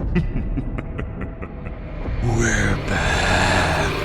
We're back.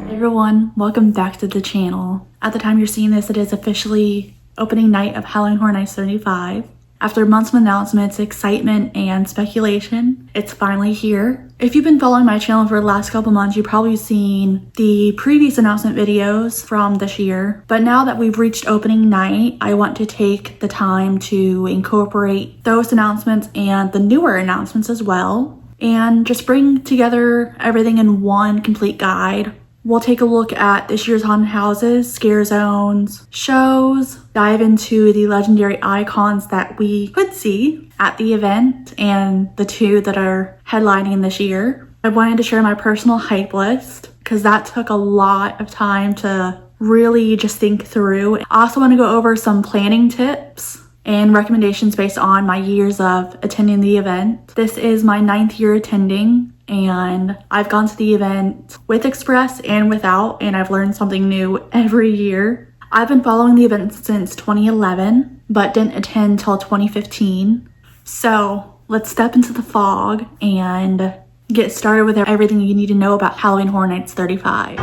Hey everyone, welcome back to the channel. At the time you're seeing this, it is officially opening night of Halloween Horror Nights 35. After months of announcements, excitement, and speculation, it's finally here. If you've been following my channel for the last couple months, you've probably seen the previous announcement videos from this year. But now that we've reached opening night, I want to take the time to incorporate those announcements and the newer announcements as well, and just bring together everything in one complete guide. We'll take a look at this year's haunted houses, scare zones, shows, dive into the legendary icons that we could see at the event, and the two that are headlining this year. I wanted to share my personal hype list because that took a lot of time to really just think through. I also want to go over some planning tips and recommendations based on my years of attending the event. This is my 9th year attending, and I've gone to the event with Express and without, and I've learned something new every year. I've been following the event since 2011, but didn't attend till 2015. So let's step into the fog and get started with everything you need to know about Halloween Horror Nights 35.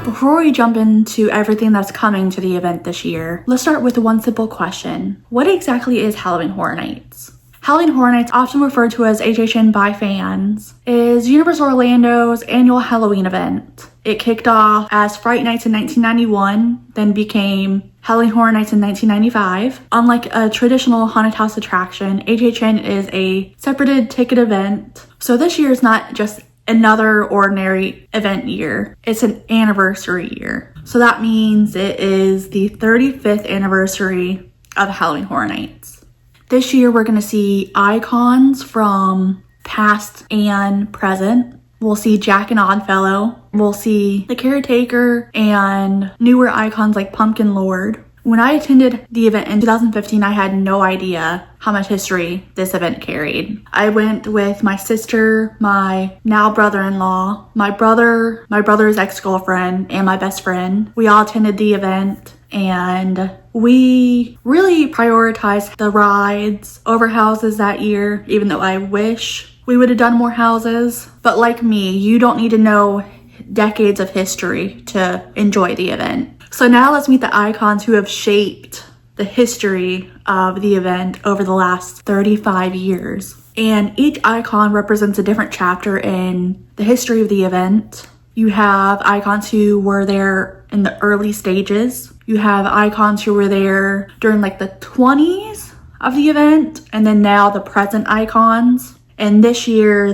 Before we jump into everything that's coming to the event this year, let's start with one simple question. What exactly is Halloween Horror Nights? Halloween Horror Nights, often referred to as HHN by fans, is Universal Orlando's annual Halloween event. It kicked off as Fright Nights in 1991, then became Halloween Horror Nights in 1995. Unlike a traditional haunted house attraction, HHN is a separated ticket event. So this year is not just another ordinary event year. It's an anniversary year. So that means it is the 35th anniversary of Halloween Horror Nights. This year we're going to see icons from past and present. We'll see Jack and Oddfellow. We'll see the Caretaker and newer icons like Pumpkin Lord. When I attended the event in 2015, I had no idea how much history this event carried. I went with my sister, my now brother-in-law, my brother's ex-girlfriend, and my best friend. We all attended the event, and we really prioritized the rides over houses that year, even though I wish we would have done more houses. But like me, you don't need to know decades of history to enjoy the event. So now let's meet the icons who have shaped the history of the event over the last 35 years. And each icon represents a different chapter in the history of the event. You have icons who were there in the early stages. You have icons who were there during like the 20s of the event, and then now the present icons. And this year,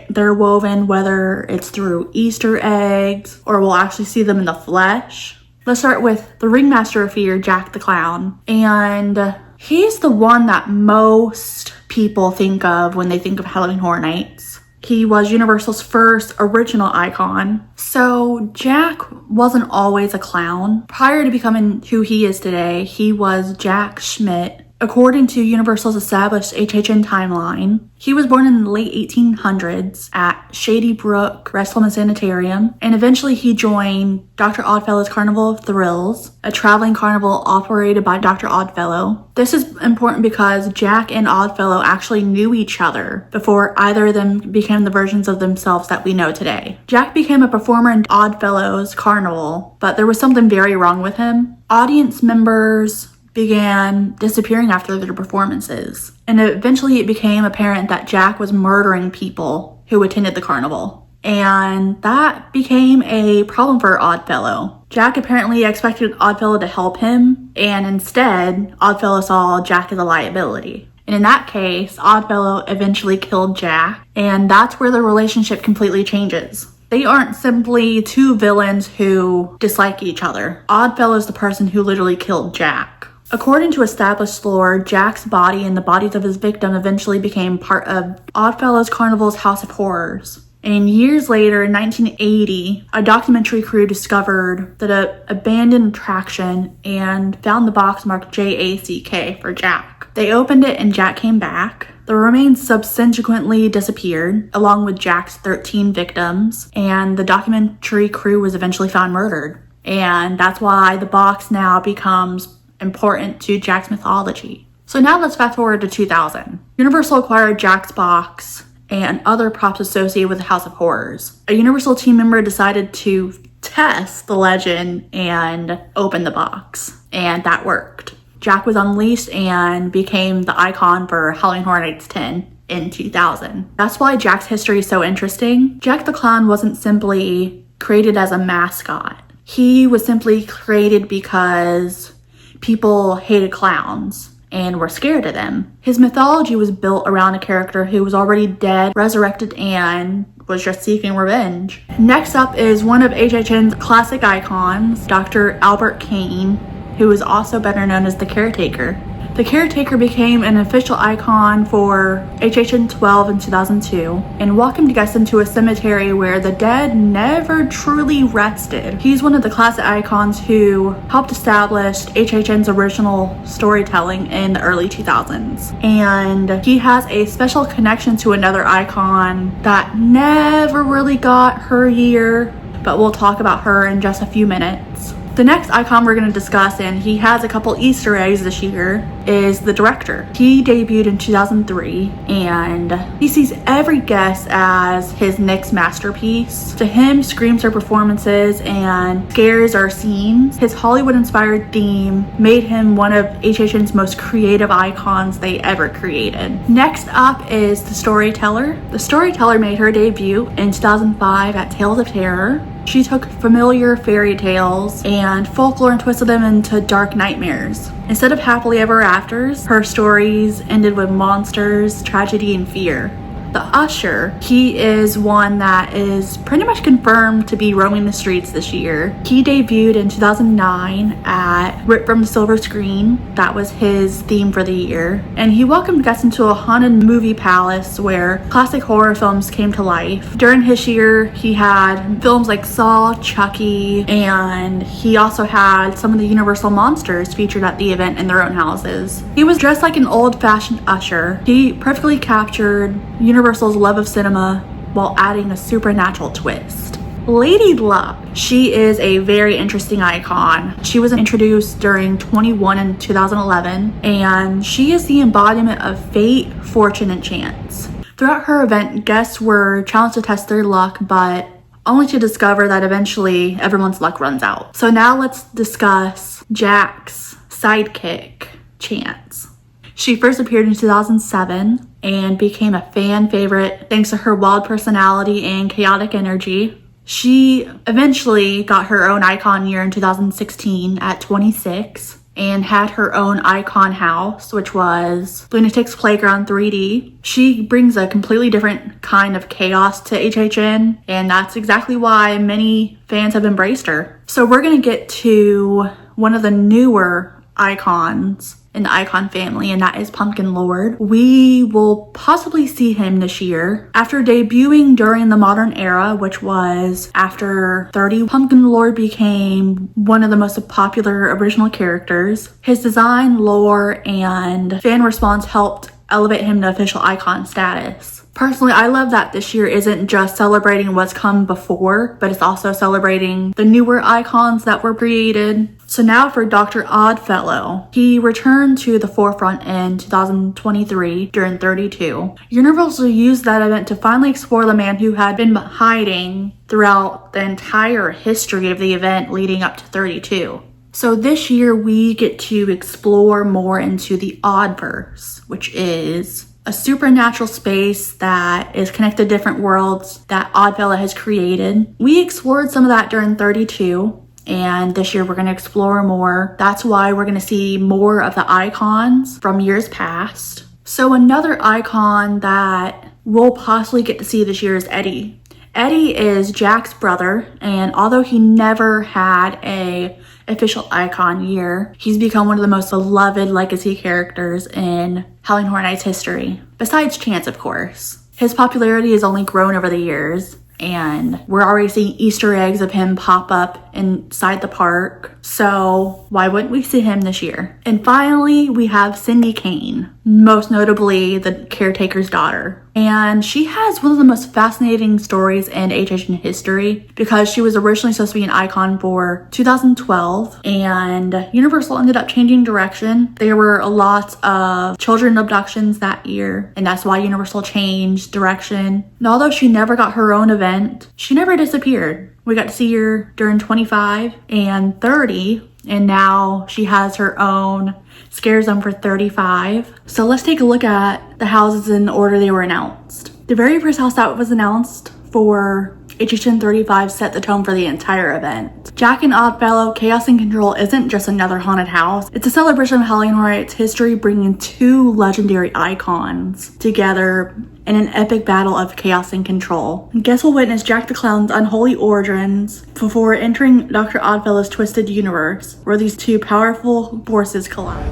they're woven, whether it's through Easter eggs or we'll actually see them in the flesh. Let's start with the ringmaster of fear, Jack the Clown. And he's the one that most people think of when they think of Halloween Horror Nights. He was Universal's first original icon. So Jack wasn't always a clown. Prior to becoming who he is today, he was Jack Schmidt, According to Universal's established HHN timeline, he was born in the late 1800s at Shady Brook Rescue and Sanitarium, and eventually he joined Dr. Oddfellow's Carnival of Thrills, a traveling carnival operated by Dr. Oddfellow. This is important because Jack and Oddfellow actually knew each other before either of them became the versions of themselves that we know today. Jack became a performer in Oddfellow's carnival, but there was something very wrong with him. Audience members began disappearing after their performances, and eventually it became apparent that Jack was murdering people who attended the carnival, and that became a problem for Oddfellow. Jack apparently expected Oddfellow to help him, and instead Oddfellow saw Jack as a liability. And in that case, Oddfellow eventually killed Jack, and that's where the relationship completely changes. They aren't simply two villains who dislike each other. Oddfellow is the person who literally killed Jack. According to established lore, Jack's body and the bodies of his victim eventually became part of Oddfellow's Carnival's House of Horrors. And years later, in 1980, a documentary crew discovered that an abandoned attraction and found the box marked JACK for Jack. They opened it and Jack came back. The remains subsequently disappeared, along with Jack's 13 victims, and the documentary crew was eventually found murdered. And that's why the box now becomes important to Jack's mythology. So now let's fast forward to 2000. Universal acquired Jack's box and other props associated with the House of Horrors. A Universal team member decided to test the legend and open the box, and that worked. Jack was unleashed and became the icon for Halloween Horror Nights 10 in 2000. That's why Jack's history is so interesting. Jack the Clown wasn't simply created as a mascot. He was simply created because people hated clowns and were scared of them. His mythology was built around a character who was already dead, resurrected, and was just seeking revenge. Next up is one of HHN's classic icons, Dr. Albert Kane, who is also better known as the Caretaker. The Caretaker became an official icon for HHN 12 in 2002 and welcomed guests into a cemetery where the dead never truly rested. He's one of the classic icons who helped establish HHN's original storytelling in the early 2000s. And he has a special connection to another icon that never really got her year, but we'll talk about her in just a few minutes. The next icon we're going to discuss, and he has a couple Easter eggs this year, is the director. He debuted in 2003, and he sees every guest as his next masterpiece. To him, screams are performances and scares are scenes. His Hollywood-inspired theme made him one of HHN's most creative icons they ever created. Next up is the Storyteller. The Storyteller made her debut in 2005 at Tales of Terror. She took familiar fairy tales and folklore and twisted them into dark nightmares. Instead of happily ever afters, her stories ended with monsters, tragedy, and fear. The Usher, he is one that is pretty much confirmed to be roaming the streets this year. He debuted in 2009 at Rip from the Silver Screen. That was his theme for the year. And he welcomed guests into a haunted movie palace where classic horror films came to life. During his year, he had films like Saw, Chucky, and he also had some of the Universal monsters featured at the event in their own houses. He was dressed like an old-fashioned usher. He perfectly captured Universal's love of cinema while adding a supernatural twist. Lady Luck, she is a very interesting icon. She was introduced during 21 in 2011, and she is the embodiment of fate, fortune, and chance. Throughout her event, guests were challenged to test their luck, but only to discover that eventually everyone's luck runs out. So now let's discuss Jack's sidekick, Chance. She first appeared in 2007 and became a fan favorite thanks to her wild personality and chaotic energy. She eventually got her own icon year in 2016 at 26 and had her own icon house, which was Lunatic's Playground 3D. She brings a completely different kind of chaos to HHN, and that's exactly why many fans have embraced her. So we're gonna get to one of the newer icons in the Icon family, and that is Pumpkin Lord. We will possibly see him this year. After debuting during the modern era, which was after 30, Pumpkin Lord became one of the most popular original characters. His design, lore, and fan response helped elevate him to official Icon status. Personally, I love that this year isn't just celebrating what's come before, but it's also celebrating the newer icons that were created. So now for Dr. Oddfellow. He returned to the forefront in 2023 during 32. Universal used that event to finally explore the man who had been hiding throughout the entire history of the event leading up to 32. So this year we get to explore more into the Oddverse, which is a supernatural space that is connected to different worlds that Oddfellow has created. We explored some of that during 32, and this year we're going to explore more. That's why we're going to see more of the icons from years past. So another icon that we'll possibly get to see this year is Eddie. Eddie is Jack's brother, and although he never had a official Icon year, he's become one of the most beloved legacy characters in Halloween Horror Nights history. Besides Chance, of course. His popularity has only grown over the years, and we're already seeing Easter eggs of him pop up inside the park. So why wouldn't we see him this year? And finally, we have Cindy Kane, most notably the caretaker's daughter. And she has one of the most fascinating stories in HHN history because she was originally supposed to be an icon for 2012, and Universal ended up changing direction. There were a lot of children abductions that year, and that's why Universal changed direction. And although she never got her own event, she never disappeared. We got to see her during 25 and 30, and now she has her own Scare Zone for 35. So let's take a look at the houses in the order they were announced. The very first house that was announced for HHN 35 set the tone for the entire event. Jack and Oddfellow Chaos and Control isn't just another haunted house. It's a celebration of Halloween Horror Nights history, bringing two legendary icons together in an epic battle of chaos and control. Guests will witness Jack the Clown's unholy origins before entering Dr. Oddfellow's twisted universe, where these two powerful forces collide.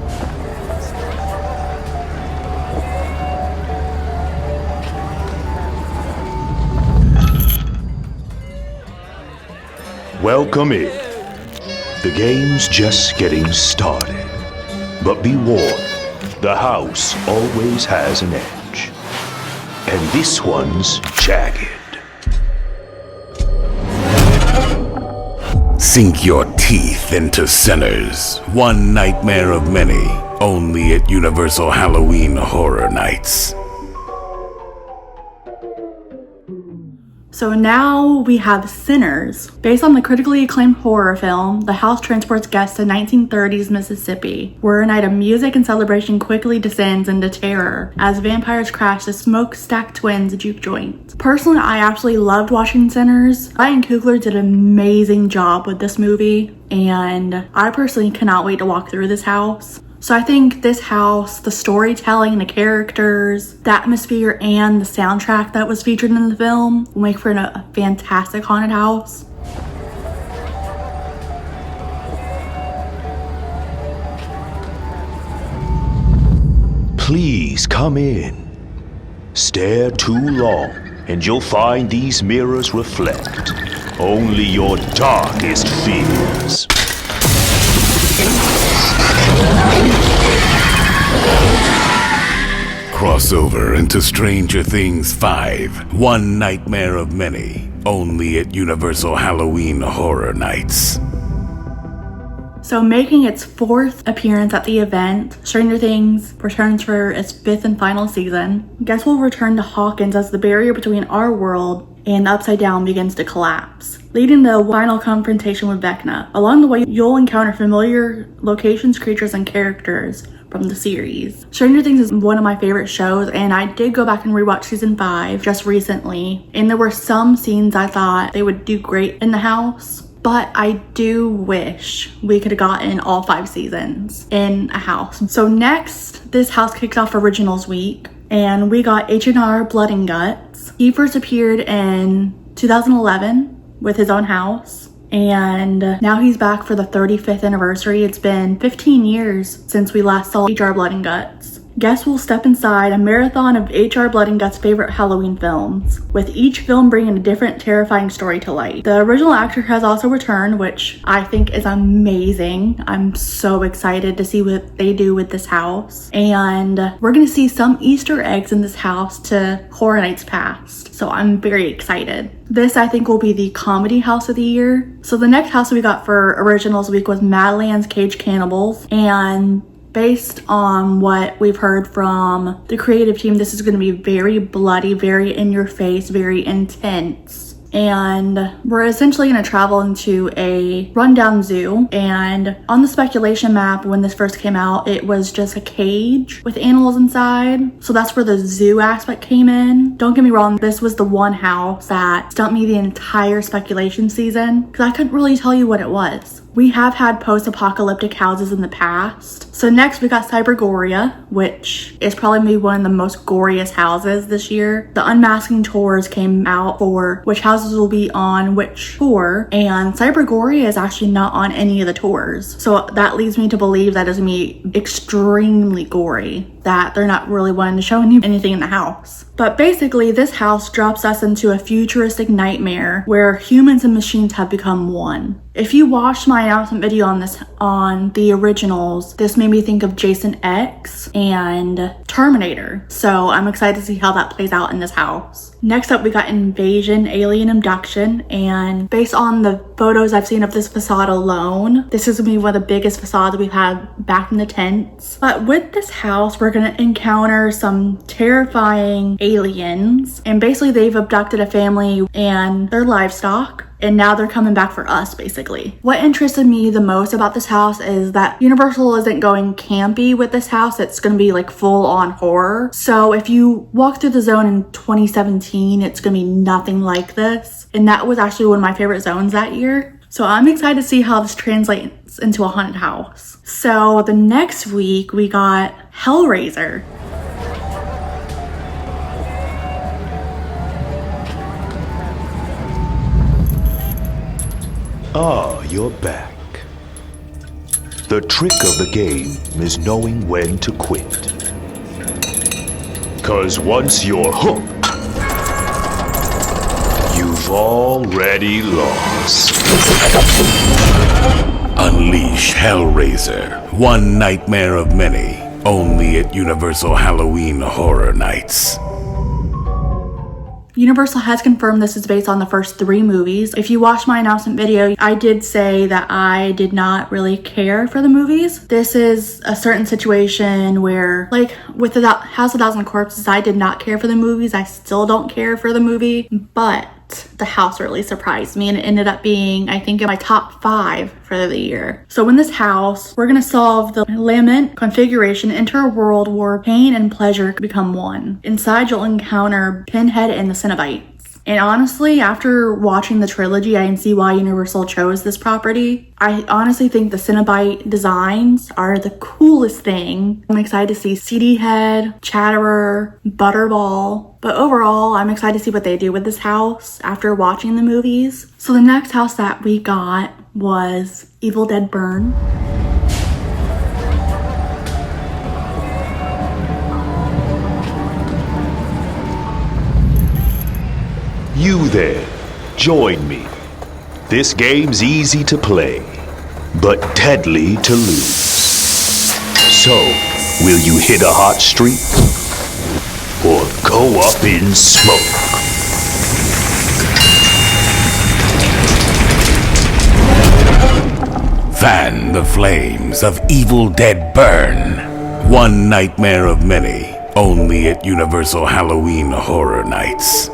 Welcome in. The game's just getting started. But be warned, the house always has an edge. And this one's jagged. Sink your teeth into Sinners, one nightmare of many, only at Universal Halloween Horror Nights. So now we have Sinners. Based on the critically acclaimed horror film, the house transports guests to 1930s Mississippi, where a night of music and celebration quickly descends into terror as vampires crash the smokestack twins juke joint. Personally, I absolutely loved watching Sinners. Ryan Coogler did an amazing job with this movie, and I personally cannot wait to walk through this house. So I think this house, the storytelling, the characters, the atmosphere, and the soundtrack that was featured in the film will make for a fantastic haunted house. Please come in. Stare too long, and you'll find these mirrors reflect only your darkest fears. Crossover into Stranger Things 5, one nightmare of many, only at Universal Halloween Horror Nights. So making its fourth appearance at the event, Stranger Things returns for its fifth and final season. Guests will return to Hawkins as the barrier between our world and the Upside Down begins to collapse, leading to a final confrontation with Vecna. Along the way, you'll encounter familiar locations, creatures, and characters from the series. Stranger Things is one of my favorite shows, and I did go back and rewatch season 5 just recently, and there were some scenes I thought they would do great in the house. But I do wish we could have gotten all 5 seasons in a house. So next, this house kicked off Originals Week, and we got H&R Blood and Guts. He first appeared in 2011 with his own house. And now he's back for the 35th anniversary. It's been 15 years since we last saw HR Blood and Guts. Guests will step inside a marathon of HR Blood and Guts' favorite Halloween films, with each film bringing a different terrifying story to light. The original actor has also returned, which I think is amazing. I'm so excited to see what they do with this house. And we're gonna see some Easter eggs in this house to Horror Nights past. So I'm very excited. This, I think, will be the comedy house of the year. So the next house we got for Originals Week was Madlands Cage Cannibals. And based on what we've heard from the creative team, this is going to be very bloody, very in your face, very intense. And we're essentially going to travel into a rundown zoo. And on the speculation map, when this first came out, it was just a cage with animals inside. So that's where the zoo aspect came in. Don't get me wrong, this was the one house that stumped me the entire speculation season because I couldn't really tell you what it was. We have had post-apocalyptic houses in the past. So next we got Cybergoria, which is probably maybe one of the most goriest houses this year. The unmasking tours came out for which houses will be on which tour, and Cybergoria is actually not on any of the tours. So that leads me to believe that it's gonna be extremely gory, that they're not really wanting to show anything in the house. But basically, this house drops us into a futuristic nightmare where humans and machines have become one. If you watched my announcement video on this, on the originals, this made me think of Jason X and Terminator. So I'm excited to see how that plays out in this house. Next up, we got Invasion, Alien Abduction, and based on the photos I've seen of this facade alone, this is gonna be one of the biggest facades we've had back in the tents. But with this house, we're gonna encounter some terrifying aliens, and basically they've abducted a family and their livestock. And now they're coming back for us, basically. What interested me the most about this house is that Universal isn't going campy with this house. It's gonna be like full on horror. So if you walk through the zone in 2017, it's gonna be nothing like this. And that was actually one of my favorite zones that year. So I'm excited to see how this translates into a haunted house. So the next week we got Hellraiser. Ah, you're back. The trick of the game is knowing when to quit. 'Cause once you're hooked, you've already lost. Unleash Hellraiser, one nightmare of many, only at Universal Halloween Horror Nights. Universal has confirmed this is based on the first 3 movies. If you watched my announcement video, I did say that I did not really care for the movies. This is a certain situation where, like with the House of Thousand Corpses, I did not care for the movies. I still don't care for the movie, but the house really surprised me and it ended up being, I think, in my top 5 for the year. So in this house, we're gonna solve the Lament configuration, enter a world where pain and pleasure become one. Inside, you'll encounter Pinhead and the Cenobites. And honestly, after watching the trilogy, I can see why Universal chose this property. I honestly think the Cenobite designs are the coolest thing. I'm excited to see CD Head, Chatterer, Butterball. But overall, I'm excited to see what they do with this house after watching the movies. So the next house that we got was Evil Dead Burn. You there, join me. This game's easy to play, but deadly to lose. So, will you hit a hot streak? Or go up in smoke? Fan the flames of Evil Dead Burn, one nightmare of many, only at Universal Halloween Horror Nights.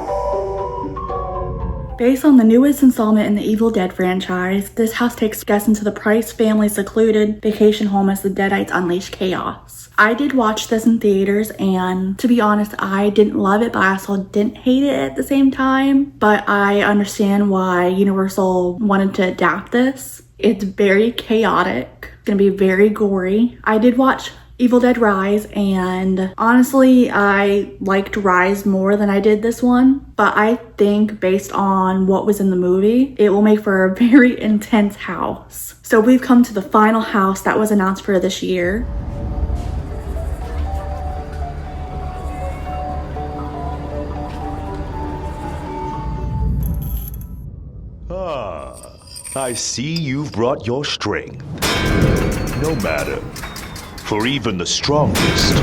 Based on the newest installment in the Evil Dead franchise, this house takes guests into the Price family's secluded vacation home as the Deadites unleash chaos. I did watch this in theaters, and to be honest, I didn't love it, but I also didn't hate it at the same time. But I understand why Universal wanted to adapt this. It's very chaotic, gonna be very gory. I did watch Evil Dead Rise, and honestly, I liked Rise more than I did this one, but I think based on what was in the movie, it will make for a very intense house. So we've come to the final house that was announced for this year. I see you've brought your strength. No matter, for even the strongest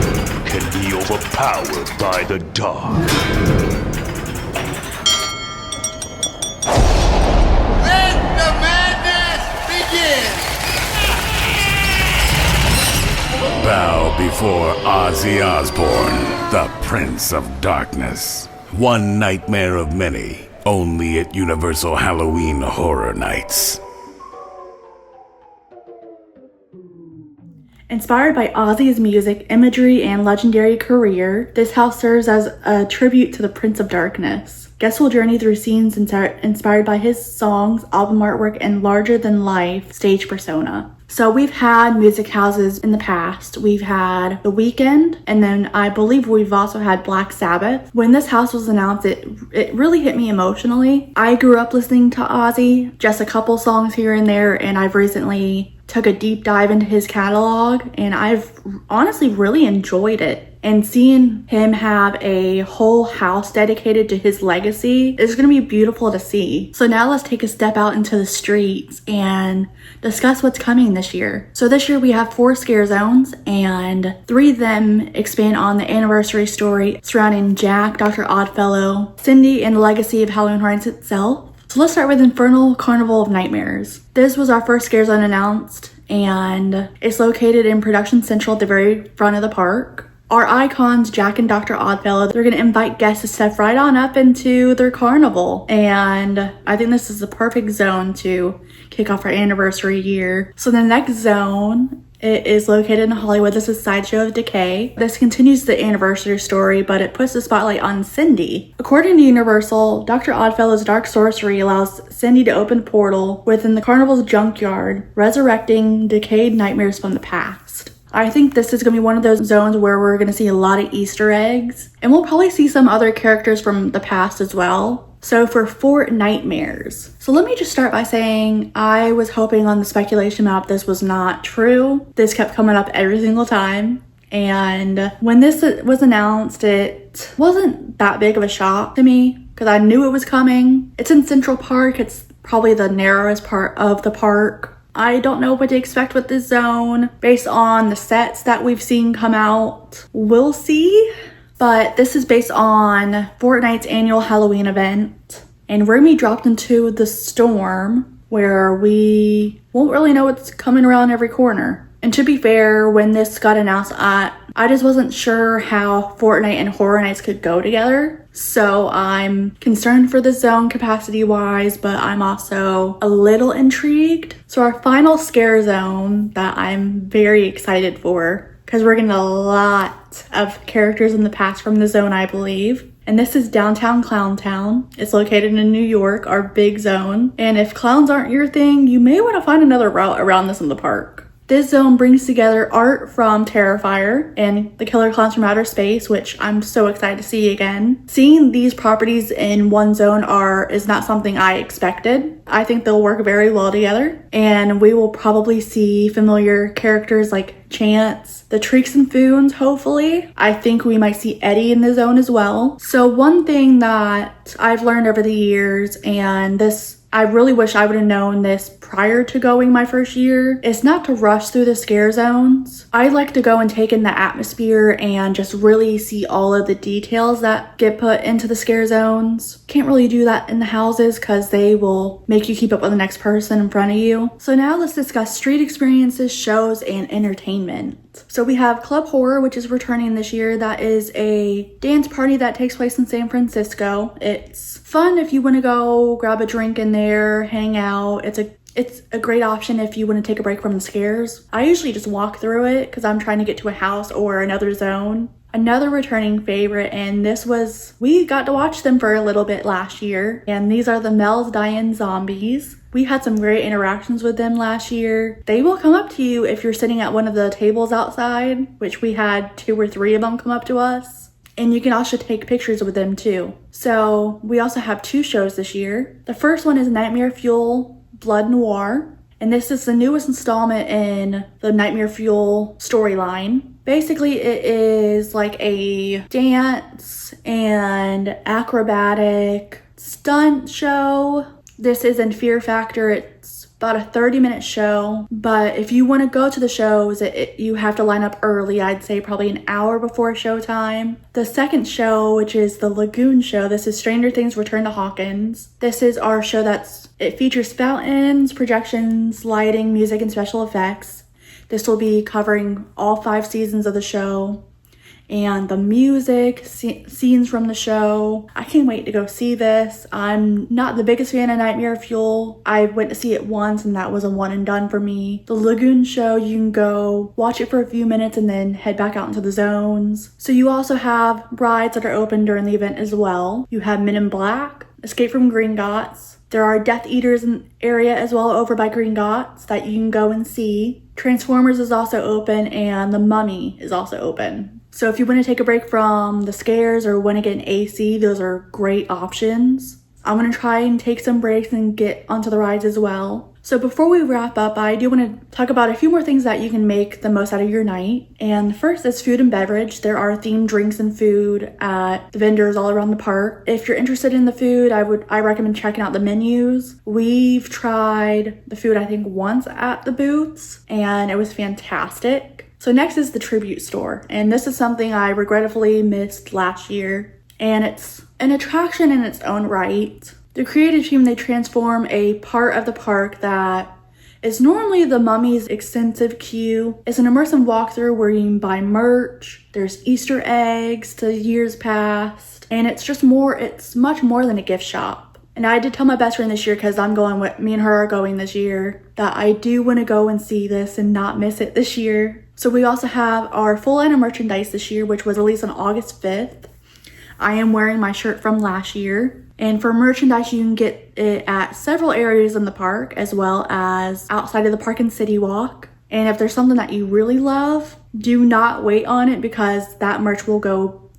can be overpowered by the dark. Let the madness begin! Bow before Ozzy Osbourne, the Prince of Darkness. One nightmare of many, only at Universal Halloween Horror Nights. Inspired by Ozzy's music, imagery, and legendary career, this house serves as a tribute to the Prince of Darkness. Guests will journey through scenes inspired by his songs, album artwork, and larger-than-life stage persona. So we've had music houses in the past. We've had The Weeknd, and then I believe we've also had Black Sabbath. When this house was announced, it really hit me emotionally. I grew up listening to Ozzy, just a couple songs here and there, and I've recently took a deep dive into his catalog, and I've honestly really enjoyed it. And seeing him have a whole house dedicated to his legacy is going to be beautiful to see. So now let's take a step out into the streets and discuss what's coming this year. So this year we have 4 scare zones, and 3 of them expand on the anniversary story surrounding Jack, Dr. Oddfellow, Cindy, and the legacy of Halloween Horror Nights itself. So let's start with Infernal Carnival of Nightmares. This was our first scare zone announced, and it's located in Production Central at the very front of the park. Our icons, Jack and Dr. Oddfellow, they're going to invite guests to step right on up into their carnival. And I think this is the perfect zone to kick off our anniversary year. So the next zone, it is located in Hollywood. This is Sideshow of Decay. This continues the anniversary story, but it puts the spotlight on Cindy. According to Universal, Dr. Oddfellow's dark sorcery allows Cindy to open a portal within the carnival's junkyard, resurrecting decayed nightmares from the past. I think this is going to be one of those zones where we're going to see a lot of Easter eggs, and we'll probably see some other characters from the past as well. So for 4 nightmares. So let me just start by saying I was hoping on the speculation map this was not true. This kept coming up every single time. And when this was announced, it wasn't that big of a shock to me because I knew it was coming. It's in Central Park. It's probably the narrowest part of the park. I don't know what to expect with this zone based on the sets that we've seen come out. We'll see. But this is based on Fortnite's annual Halloween event. And we're going to be dropped into the storm where we won't really know what's coming around every corner. And to be fair, when this got announced, I just wasn't sure how Fortnite and Horror Nights could go together. So I'm concerned for the zone capacity wise, but I'm also a little intrigued. So our final scare zone that I'm very excited for, because we're getting a lot of characters in the past from the zone, I believe. And this is Downtown Clowntown. It's located in New York, our big zone. And if clowns aren't your thing, you may want to find another route around this in the park. This zone brings together art from Terrifier and the Killer Clowns from Outer Space, which I'm so excited to see again. Seeing these properties in one zone is not something I expected. I think they'll work very well together, and we will probably see familiar characters like Chance, the Treeks and Foons, hopefully. I think we might see Eddie in the zone as well. So one thing that I've learned over the years, and I really wish I would have known this prior to going my first year, is not to rush through the scare zones. I like to go and take in the atmosphere and just really see all of the details that get put into the scare zones. Can't really do that in the houses because they will make you keep up with the next person in front of you. So now let's discuss street experiences, shows, and entertainment. So we have Club Horror, which is returning this year. That is a dance party that takes place in San Francisco. It's fun if you want to go grab a drink in there, hang out. It's a great option if you want to take a break from the scares. I usually just walk through it because I'm trying to get to a house or another zone. Another returning favorite, and we got to watch them for a little bit last year, and these are the Mel's Die-In Zombies. We had some great interactions with them last year. They will come up to you if you're sitting at one of the tables outside, which we had 2 or 3 of them come up to us. And you can also take pictures with them too. So we also have 2 shows this year. The first one is Nightmare Fuel Blood Noir. And this is the newest installment in the Nightmare Fuel storyline. Basically, it is like a dance and acrobatic stunt show. This is in Fear Factor. It's about a 30-minute show. But if you want to go to the shows, you have to line up early. I'd say probably an hour before showtime. The second show, which is the Lagoon show, this is Stranger Things Return to Hawkins. This is our show it features fountains, projections, lighting, music, and special effects. This will be covering all 5 seasons of the show. And the music, scenes from the show. I can't wait to go see this. I'm not the biggest fan of Nightmare Fuel. I went to see it once and that was a one and done for me. The Lagoon show, you can go watch it for a few minutes and then head back out into the zones. So you also have rides that are open during the event as well. You have Men in Black, Escape from Gringotts. There are Death Eaters in the area as well over by Gringotts that you can go and see. Transformers is also open and The Mummy is also open. So if you want to take a break from the scares or want to get an AC, those are great options. I'm going to try and take some breaks and get onto the rides as well. So before we wrap up, I do want to talk about a few more things that you can make the most out of your night. And first is food and beverage. There are themed drinks and food at the vendors all around the park. If you're interested in the food, I recommend checking out the menus. We've tried the food, I think, once at the booths, and it was fantastic. So next is the tribute store, and this is something I regretfully missed last year, and it's an attraction in its own right. The creative team, they transform a part of the park that is normally the Mummy's extensive queue. It's an immersive walkthrough where you can buy merch, there's Easter eggs to years past, and it's much more than a gift shop. And I did tell my best friend this year, because me and her are going this year, that I do want to go and see this and not miss it this year. So we also have our full line of merchandise this year, which was released on August 5th. I am wearing my shirt from last year. And for merchandise, you can get it at several areas in the park, as well as outside of the park and City Walk. And if there's something that you really love, do not wait on it, because that merch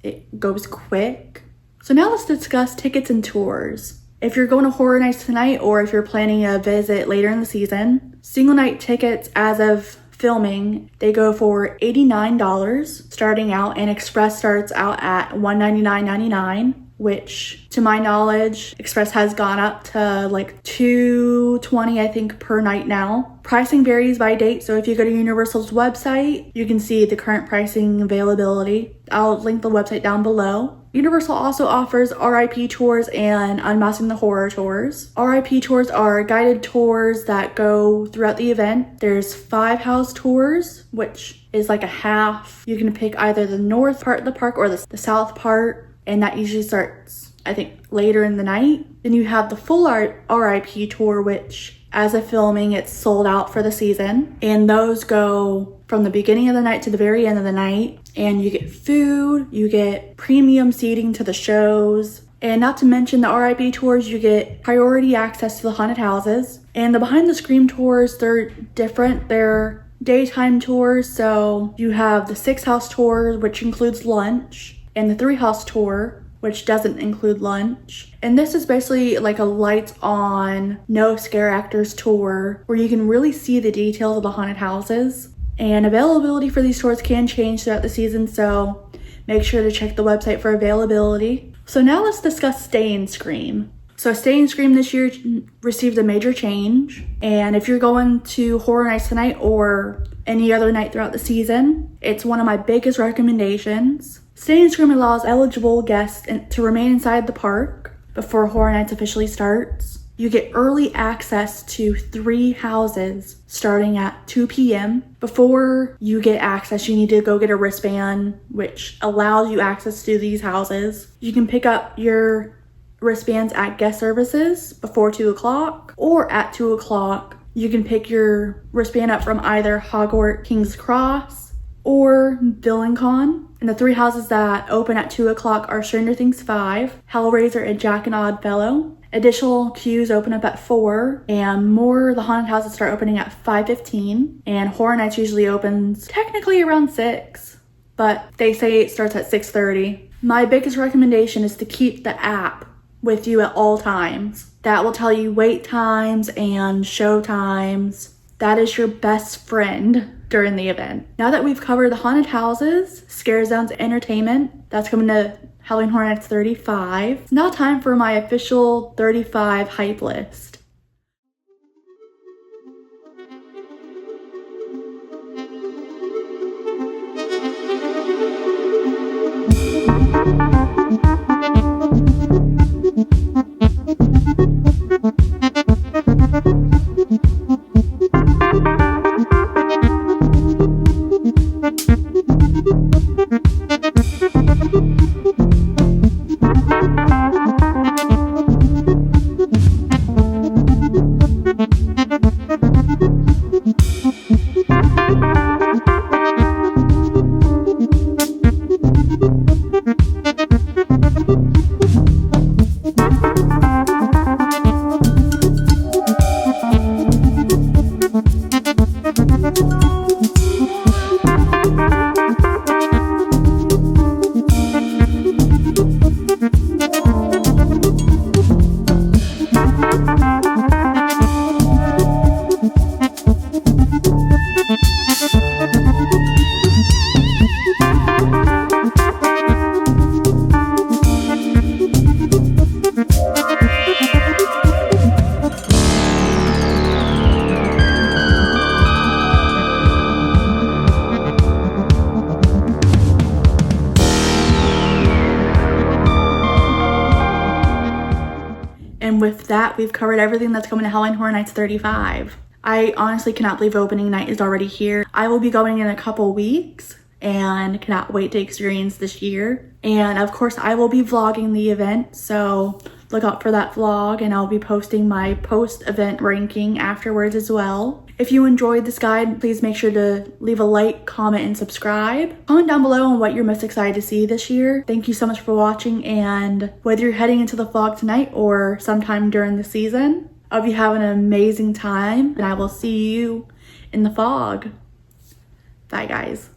it goes quick. So now let's discuss tickets and tours. If you're going to Horror Nights tonight, or if you're planning a visit later in the season, single night tickets as of filming, they go for $89 starting out, and Express starts out at $199.99, which to my knowledge, Express has gone up to like $220, I think, per night now. Pricing varies by date, so if you go to Universal's website, you can see the current pricing availability. I'll link the website down below. Universal also offers RIP tours and Unmasking the Horror tours. RIP tours are guided tours that go throughout the event. There's 5 house tours, which is like a half. You can pick either the north part of the park or the south part, and that usually starts, I think, later in the night. Then you have the full RIP tour, which as of filming, it's sold out for the season. And those go from the beginning of the night to the very end of the night. And you get food, you get premium seating to the shows. And not to mention the RIP tours, you get priority access to the haunted houses. And the behind the screen tours, they're different. They're daytime tours. So you have the 6 house tour, which includes lunch, and the 3 house tour, which doesn't include lunch. And this is basically like a lights on, no scare actors tour, where you can really see the details of the haunted houses. And availability for these tours can change throughout the season, so make sure to check the website for availability. So now let's discuss Stay and Scream. So Stay and Scream this year received a major change. And if you're going to Horror Nights tonight or any other night throughout the season, it's one of my biggest recommendations. Stay and Scream allows eligible guests to remain inside the park before Horror Nights officially starts. You get early access to 3 houses starting at 2 p.m. Before you get access, you need to go get a wristband, which allows you access to these houses. You can pick up your wristbands at guest services before 2 o'clock, or at 2 o'clock. You can pick your wristband up from either Hogwarts King's Cross, or VillainCon. And the 3 houses that open at 2 o'clock are Stranger Things 5, Hellraiser, and Jack and Oddfellow. Additional queues open up at 4, and more of the haunted houses start opening at 5:15. And Horror Nights usually opens technically around 6, but they say it starts at 6:30. My biggest recommendation is to keep the app with you at all times. That will tell you wait times and show times. That is your best friend during the event. Now that we've covered the haunted houses, Scare Zones Entertainment, that's coming to Halloween Horror Nights 35, it's now time for my official 35 hype list. And with that, we've covered everything that's coming to Halloween Horror Nights 35. I honestly cannot believe opening night is already here. I will be going in a couple weeks and cannot wait to experience this year. And of course, I will be vlogging the event, so look out for that vlog, and I'll be posting my post-event ranking afterwards as well. If you enjoyed this guide, please make sure to leave a like, comment, and subscribe. Comment down below on what you're most excited to see this year. Thank you so much for watching, and whether you're heading into the vlog tonight or sometime during the season, I hope you have an amazing time, and I will see you in the fog. Bye, guys.